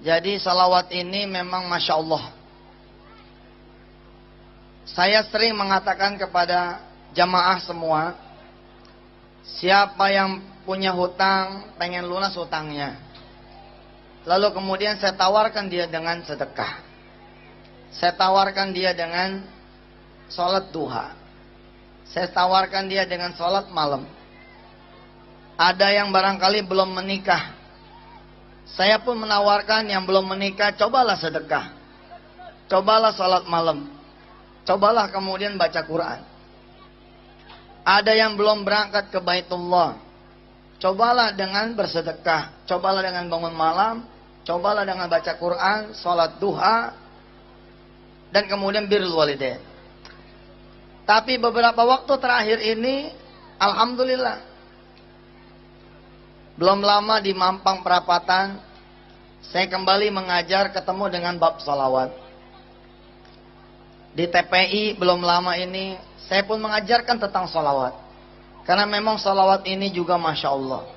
Jadi salawat ini memang Masya Allah. Saya sering mengatakan kepada jamaah semua, siapa yang punya hutang, pengen lunas hutangnya. Lalu kemudian saya tawarkan dia dengan sedekah. Saya tawarkan dia dengan sholat duha. Saya tawarkan dia dengan sholat malam. Ada yang barangkali belum menikah. Saya pun menawarkan yang belum menikah, cobalah sedekah. Cobalah sholat malam. Cobalah kemudian baca Quran. Ada yang belum berangkat ke Baitullah. Cobalah dengan bersedekah. Cobalah dengan bangun malam. Cobalah dengan baca Quran, sholat duha, dan kemudian birrul walidain. Tapi beberapa waktu terakhir ini, alhamdulillah, belum lama di Mampang Perapatan, saya kembali mengajar ketemu dengan bab salawat. Di TPI belum lama ini, saya pun mengajarkan tentang salawat. Karena memang salawat ini juga Masya Allah.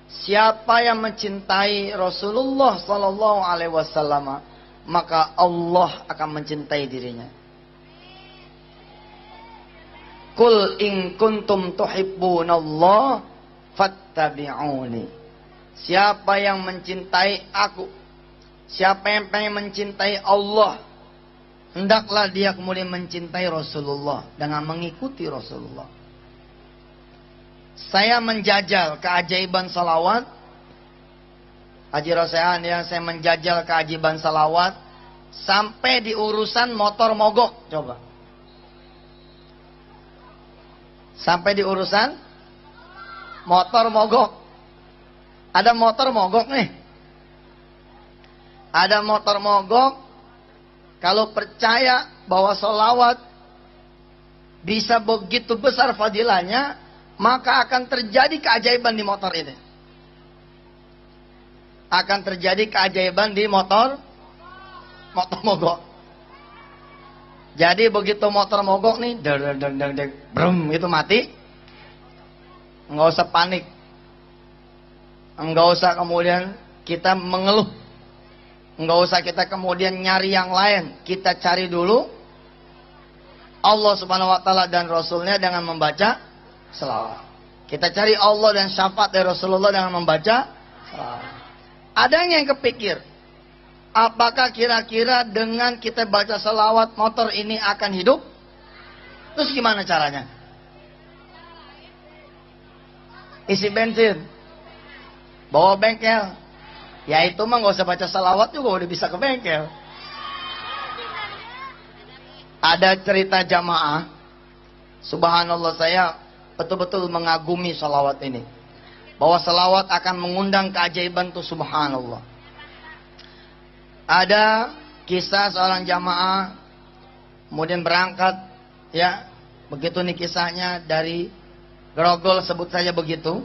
Siapa yang mencintai Rasulullah Sallallahu Alaihi Wasallam, maka Allah akan mencintai dirinya. Qul in kuntum tuhibbunallah fattabi'uni. Siapa yang mencintai aku, siapa yang pengen mencintai Allah, hendaklah dia kemudian mencintai Rasulullah dengan mengikuti Rasulullah. Saya menjajal keajaiban salawat. Haji Rosehan ya, saya menjajal keajaiban salawat sampai di urusan motor mogok. Coba. Sampai di urusan motor mogok. Ada motor mogok nih. Ada motor mogok. Kalau percaya bahwa salawat bisa begitu besar fadilahnya, maka akan terjadi keajaiban di motor ini. Akan terjadi keajaiban di motor mogok. Jadi begitu motor mogok nih, brum, itu mati. Enggak usah panik. Enggak usah kemudian kita mengeluh. Enggak usah kita kemudian nyari yang lain. Kita cari dulu Allah Subhanahu wa taala dan Rasulnya dengan membaca selawat. Kita cari Allah dan syafaat dari Rasulullah dengan membaca selawat. Ada yang kepikir, apakah kira-kira dengan kita baca selawat motor ini akan hidup? Terus gimana caranya? Isi bensin, bawa bengkel. Ya itu mah gak usah baca selawat juga udah bisa ke bengkel. Ada cerita jamaah, subhanallah, saya betul-betul mengagumi salawat ini. Bahwa salawat akan mengundang keajaiban itu, subhanallah. Ada kisah seorang jamaah kemudian berangkat, ya, begitu nih kisahnya, dari Grogol sebut saja begitu,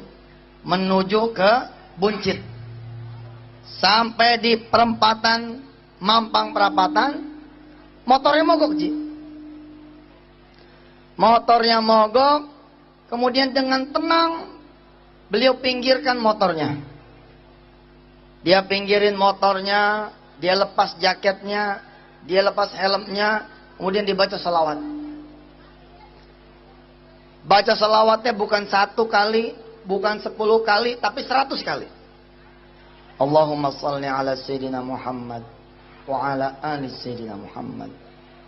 menuju ke Buncit. Sampai di perempatan Mampang Perapatan, motornya mogok, Ji. Motornya mogok, kemudian dengan tenang beliau pinggirkan motornya. Dia pinggirin motornya, dia lepas jaketnya, dia lepas helmnya, kemudian dibaca salawat. Baca salawatnya bukan 1 kali, bukan 10 kali, tapi 100 kali. Allahumma salli ala Sayyidina Muhammad wa ala ali Sayyidina Muhammad.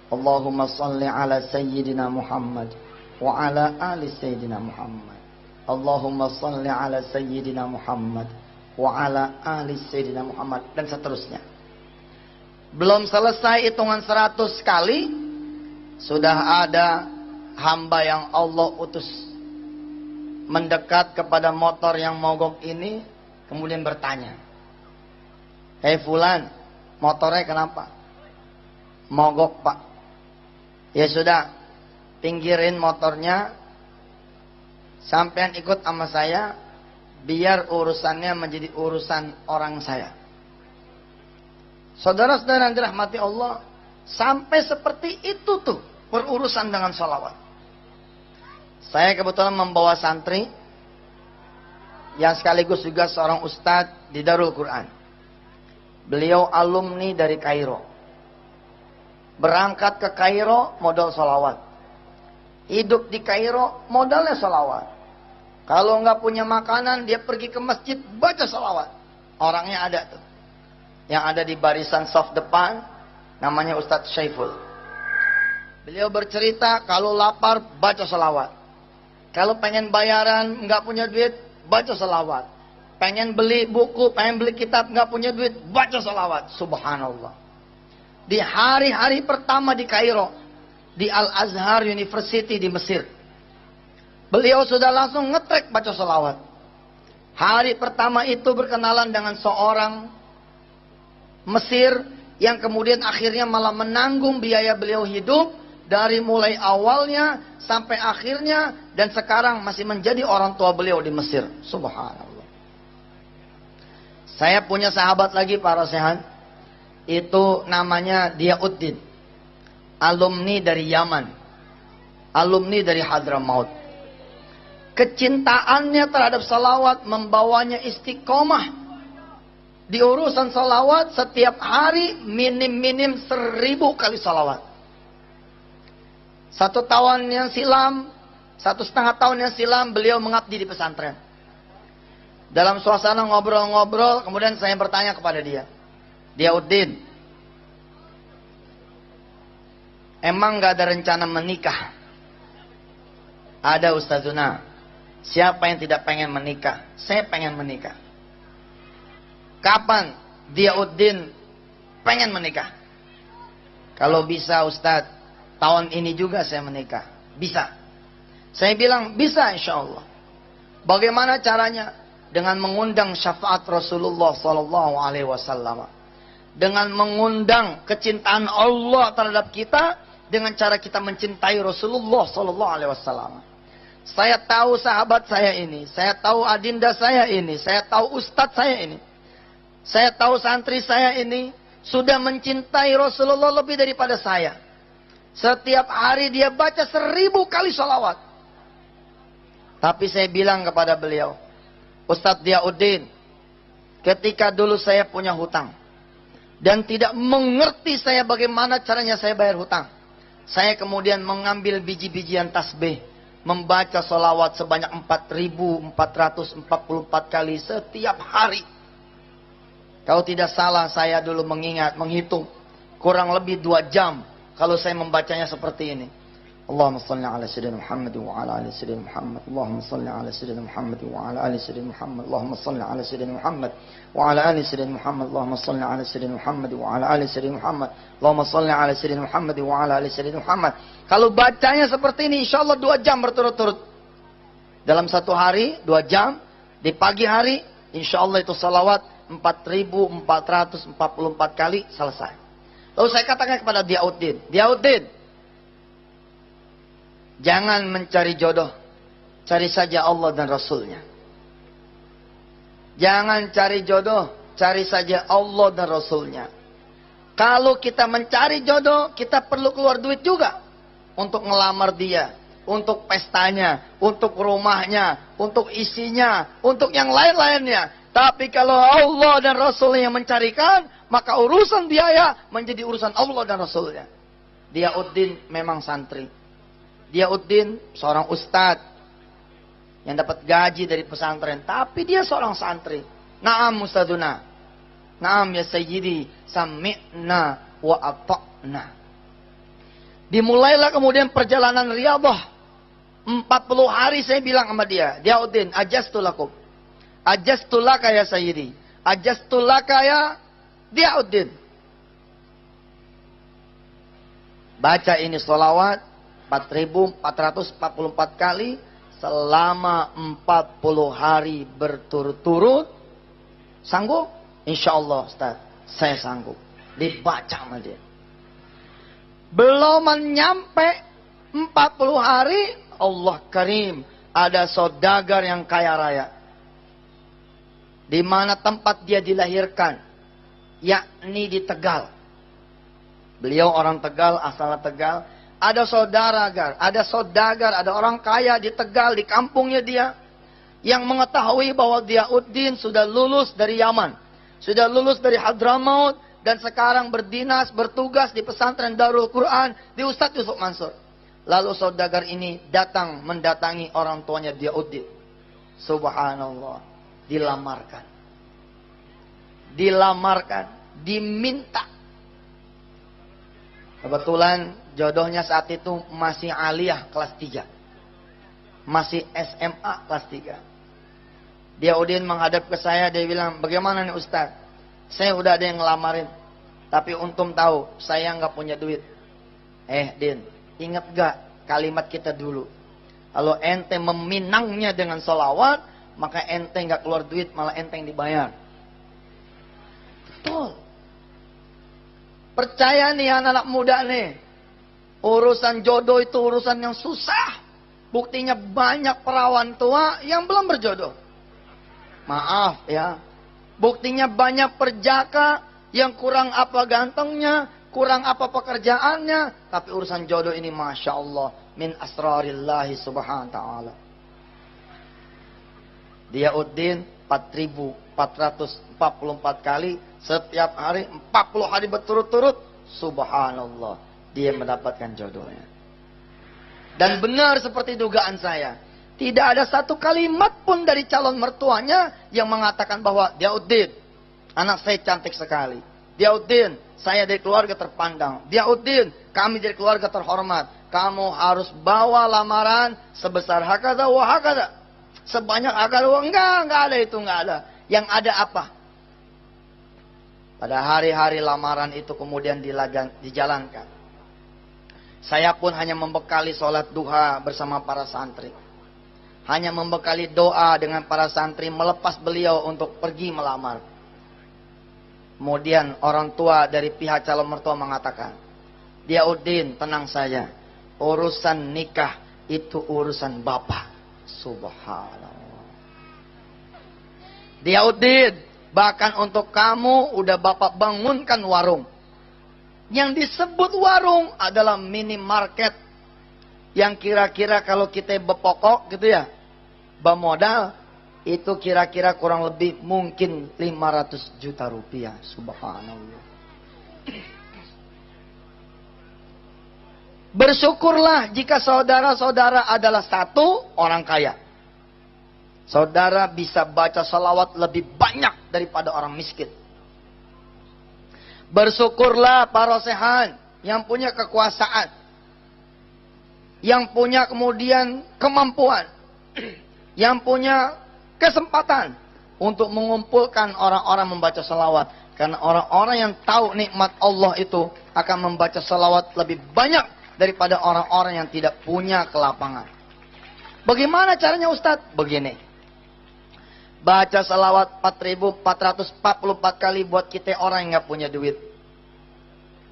Allahumma salli ala Sayyidina Muhammad wa ala ali Sayyidina Muhammad. Allahumma salli ala Sayyidina Muhammad wa ala ali Sayyidina Muhammad, dan seterusnya. Belum selesai hitungan 100 kali, sudah ada hamba yang Allah utus mendekat kepada motor yang mogok ini, kemudian bertanya, "Hei fulan, motornya kenapa?" "Mogok, Pak." "Ya sudah, pinggirin motornya, sampean ikut sama saya, biar urusannya menjadi urusan orang saya." Saudara-saudara yang dirahmati Allah, sampai seperti itu tuh berurusan dengan salawat. Saya kebetulan membawa santri yang sekaligus juga seorang ustadz di Darul Quran. Beliau alumni dari Kairo. Berangkat ke Kairo modal sholawat. Hidup di Kairo modalnya sholawat. Kalau nggak punya makanan, dia pergi ke masjid baca sholawat. Orangnya ada tuh. Yang ada di barisan soft depan, namanya Ustadz Syaiful. Beliau bercerita kalau lapar baca sholawat. Kalau pengen bayaran nggak punya duit baca sholawat. Pengen beli buku, pengen beli kitab nggak punya duit baca sholawat. Subhanallah. Di hari-hari pertama di Kairo, di Al-Azhar University di Mesir, beliau sudah langsung ngetrek baca sholawat. Hari pertama itu berkenalan dengan seorang Mesir yang kemudian akhirnya malah menanggung biaya beliau hidup dari mulai awalnya sampai akhirnya, dan sekarang masih menjadi orang tua beliau di Mesir. Subhanallah. Saya punya sahabat lagi para sehat, itu namanya Diauddin, alumni dari Yaman, alumni dari Hadramaut. Kecintaannya terhadap salawat membawanya istiqomah. Di urusan salawat setiap hari minim-minim 1000 kali salawat. 1 tahun yang silam, 1,5 tahun yang silam beliau mengabdi di pesantren. Dalam suasana ngobrol-ngobrol, kemudian saya bertanya kepada dia, Diauddin, emang gak ada rencana menikah? Ada Ustazuna. Siapa yang tidak pengen menikah? Saya pengen menikah. Kapan Diauddin pengen menikah? Kalau bisa Ustaz, tahun ini juga saya menikah. Bisa. Saya bilang bisa insya Allah. Bagaimana caranya? Dengan mengundang syafaat Rasulullah Sallallahu Alaihi Wasallam. Dengan mengundang kecintaan Allah terhadap kita, dengan cara kita mencintai Rasulullah Sallallahu Alaihi Wasallam. Saya tahu sahabat saya ini, saya tahu adinda saya ini, saya tahu ustadz saya ini, saya tahu santri saya ini sudah mencintai Rasulullah lebih daripada saya. Setiap hari dia baca 1000 kali sholawat. Tapi saya bilang kepada beliau, Ustadz Diauddin, ketika dulu saya punya hutang dan tidak mengerti saya bagaimana caranya saya bayar hutang, saya kemudian mengambil biji-bijian tasbih, membaca sholawat sebanyak 4444 kali setiap hari. Kalau tidak salah saya dulu menghitung kurang lebih 2 jam kalau saya membacanya seperti ini. Allahumma salli ala sayyidina Muhammad wa ala ali sayyidina Muhammad. Allahumma salli ala sayyidina Muhammad wa ala ali sayyidina Muhammad. Allahumma salli ala sayyidina Muhammad wa ala ali sayyidina Muhammad. Allahumma salli ala sayyidina Muhammad wa ala ali sayyidina Muhammad. Allahumma salli ala sayyidina Muhammad wa ala ali sayyidina Muhammad. Kalau bacanya seperti ini insyaallah 2 jam berturut-turut. Dalam 1 hari 2 jam, di pagi hari insyaallah itu salawat 4444 kali selesai. Lalu saya katakan kepada Diauddin, Diauddin, jangan mencari jodoh, cari saja Allah dan Rasulnya. Jangan cari jodoh, cari saja Allah dan Rasulnya. Kalau kita mencari jodoh, kita perlu keluar duit juga untuk ngelamar dia, untuk pestanya, untuk rumahnya, untuk isinya, untuk yang lain-lainnya. Tapi kalau Allah dan Rasulnya yang mencarikan, maka urusan biaya menjadi urusan Allah dan Rasulnya. Diauddin memang santri. Diauddin seorang ustadz yang dapat gaji dari pesantren, tapi dia seorang santri. Naam Ustadzuna, naam ya Sayyidi, sami'na wa ata'na. Dimulailah kemudian perjalanan riyadhah. 40 hari saya bilang sama dia, Diauddin, ajastu lakum, ajastu laka ya Sayyidi, ajastu laka ya Diauddin. Baca ini sholawat 4444 kali selama 40 hari berturut-turut. Sanggup? Insya Allah Ustaz, saya sanggup. Dibaca sama dia. Belum menyampe 40 hari, Allah Karim, ada saudagar yang kaya raya. Di mana tempat dia dilahirkan, yakni di Tegal. Beliau orang Tegal, asalnya Tegal. Ada saudagar, ada orang kaya di Tegal, di kampungnya dia, yang mengetahui bahwa Diauddin sudah lulus dari Yaman, sudah lulus dari Hadramaut, dan sekarang berdinas, bertugas di pesantren Darul Quran, di Ustadz Yusuf Mansur. Lalu saudagar ini datang mendatangi orang tuanya Diauddin. Subhanallah. Dilamarkan. Dilamarkan. Diminta. Kebetulan jodohnya saat itu masih aliyah kelas 3. Masih SMA kelas 3. Diauddin menghadap ke saya, dia bilang, bagaimana nih Ustadz? Saya udah ada yang ngelamarin. Tapi untung tahu, saya nggak punya duit. Din, ingat gak kalimat kita dulu? Kalau ente meminangnya dengan sholawat, maka ente nggak keluar duit, malah ente yang dibayar. Betul. Percaya nih anak-anak muda nih. Urusan jodoh itu urusan yang susah. Buktinya banyak perawan tua yang belum berjodoh. Maaf ya. Buktinya banyak perjaka yang kurang apa gantengnya, kurang apa pekerjaannya, tapi urusan jodoh ini Masya Allah, min asrarillahi subhanahu wa ta'ala. Diauddin 4.444 kali, setiap hari 40 hari berturut-turut, subhanallah, dia mendapatkan jodohnya. Dan benar seperti dugaan saya, tidak ada satu kalimat pun dari calon mertuanya yang mengatakan bahwa Diauddin, anak saya cantik sekali. Diauddin, saya dari keluarga terpandang. Diauddin, kami dari keluarga terhormat. Kamu harus bawa lamaran sebesar hakada wa hakada. Sebanyak hakada wa enggak ada itu, enggak ada. Yang ada apa? Pada hari-hari lamaran itu kemudian dijalankan. Saya pun hanya membekali sholat duha bersama para santri. Hanya membekali doa dengan para santri melepas beliau untuk pergi melamar. Kemudian orang tua dari pihak calon mertua mengatakan, Diauddin, tenang saja. Urusan nikah itu urusan bapak. Subhanallah. Diauddin, bahkan untuk kamu udah bapak bangunkan warung. Yang disebut warung adalah minimarket. Yang kira-kira kalau kita bepokok gitu ya, bemodal, itu kira-kira kurang lebih mungkin 500 juta rupiah. Subhanallah. Bersyukurlah jika saudara-saudara adalah satu orang kaya. Saudara bisa baca salawat lebih banyak daripada orang miskin. Bersyukurlah para rosehan yang punya kekuasaan, yang punya kemudian kemampuan, yang punya kesempatan untuk mengumpulkan orang-orang membaca salawat. Karena orang-orang yang tahu nikmat Allah itu akan membaca salawat lebih banyak daripada orang-orang yang tidak punya kelapangan. Bagaimana caranya Ustadz? Begini. Baca salawat 4.444 kali buat kita orang yang nggak punya duit.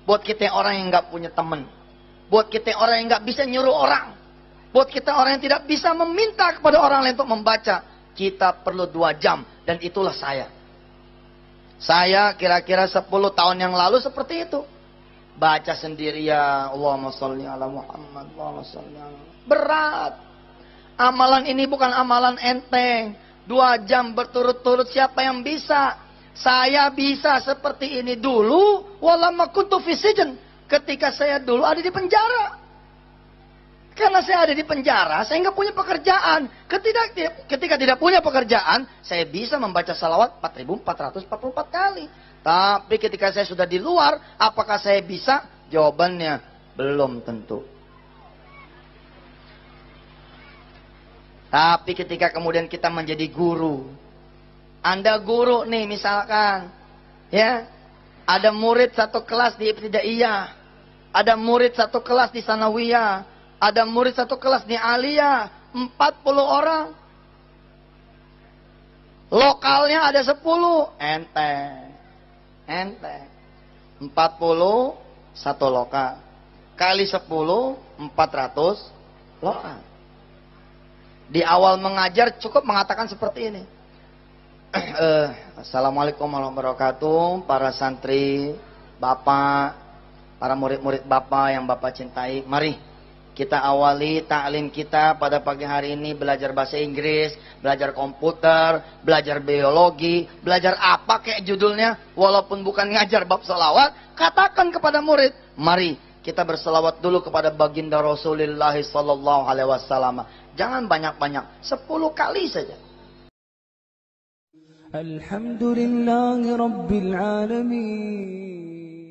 Buat kita orang yang nggak punya teman. Buat kita orang yang nggak bisa nyuruh orang. Buat kita orang yang tidak bisa meminta kepada orang lain untuk membaca. Kita perlu 2 jam. Dan itulah saya. Saya kira-kira 10 tahun yang lalu seperti itu. Baca sendirian. Allahumma sholli ala Muhammad. Allahumma sholli ala Muhammad. Berat. Amalan ini bukan amalan enteng. 2 jam berturut-turut siapa yang bisa? Saya bisa seperti ini dulu. Walamma kuntu fi sijn. Ketika saya dulu ada di penjara. Karena saya ada di penjara, saya nggak punya pekerjaan. Ketika tidak punya pekerjaan, saya bisa membaca salawat 4.444 kali. Tapi ketika saya sudah di luar, apakah saya bisa? Jawabannya belum tentu. Tapi ketika kemudian kita menjadi guru, Anda guru nih misalkan, ya, ada murid satu kelas di Ibtidaiyah, ada murid satu kelas di Sanawiyah, ada murid satu kelas di Aliyah, 40 orang. Lokalnya ada 10, enteng. 40 satu lokal. Kali 10, 400 lokal. Di awal mengajar cukup mengatakan seperti ini. Assalamualaikum warahmatullahi wabarakatuh. Para santri, bapak, para murid-murid bapak yang bapak cintai. Mari Kita awali ta'lim kita pada pagi hari ini belajar bahasa Inggris, belajar komputer, belajar biologi, belajar apa kayak judulnya. Walaupun bukan ngajar bab salawat, katakan kepada murid, mari kita berselawat dulu kepada baginda Rasulullah sallallahu alaihi wasallam. Jangan banyak-banyak, 10 kali saja. Alhamdulillahi Rabbil Alamin.